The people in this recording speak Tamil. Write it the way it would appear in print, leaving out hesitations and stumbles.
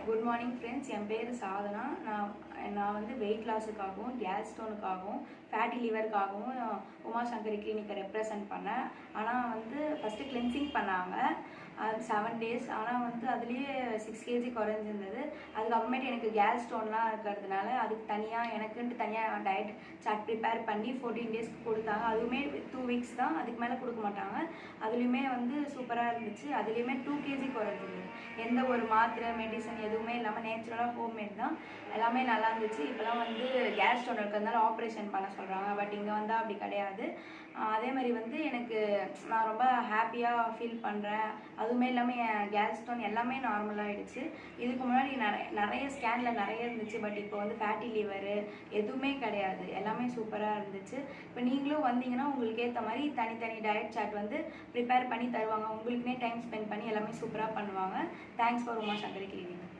Good morning friends. என் பேர் சாதனா. நான் வந்து வெயிட் லாஸுக்காகவும் கேஸ் ஸ்டோனுக்காகவும் ஃபேட்டி லிவருக்காகவும் உமா சங்கரி கிளினிக்கை ரெப்ரசன்ட் பண்ணேன். ஆனால் வந்து ஃபஸ்ட்டு கிளென்சிங் பண்ணாங்க, அது 7 days. ஆனால் வந்து அதுலேயே 6 kg குறைஞ்சிருந்தது. அதுக்கப்புறமேட்டு எனக்கு கேஸ் ஸ்டோன்லாம் இருக்கிறதுனால அதுக்கு தனியாக எனக்குன்ட்டு தனியாக டயட் சார்ட் ப்ரிப்பேர் பண்ணி 14 days கொடுத்தாங்க. அதுவுமே 2 weeks தான், அதுக்கு மேலே கொடுக்க மாட்டாங்க. அதுலேயுமே வந்து சூப்பராக இருந்துச்சு. அதுலேயுமே 2 kg குறைஞ்சிது. எந்த ஒரு மாத்திரை மெடிசன் எதுவுமே இல்லாமல் நேச்சுரலாக ஹோம்மேட் தான், எல்லாமே நல்லா இருந்துச்சு. இப்போலாம் வந்து கேஸ் ஸ்டோன் இருக்கிறதுனால ஆப்ரேஷன் பண்ண சொல்கிறாங்க, பட் இங்கே வந்தால் அப்படி கிடையாது. அதே மாதிரி வந்து எனக்கு நான் ரொம்ப ஹாப்பியாக ஃபீல் பண்ணுறேன். அதுவுமே இல்லாமல் என் கேஸ் ஸ்டோன் எல்லாமே நார்மலாகிடுச்சு. இதுக்கு முன்னாடி நிறைய ஸ்கேனில் நிறைய இருந்துச்சு, பட் இப்போ வந்து ஃபேட்டி லிவரு எதுவுமே கிடையாது, எல்லாமே சூப்பராக இருந்துச்சு. இப்போ நீங்களும் வந்தீங்கன்னா உங்களுக்கு ஏற்ற மாதிரி தனித்தனி டயட் சார்ட் வந்து ப்ரிப்பேர் பண்ணி தருவாங்க. உங்களுக்குனே டைம் ஸ்பெண்ட் பண்ணி எல்லாமே சூப்பராக பண்ணுவாங்க. Thanks for Uma Sankari clinic.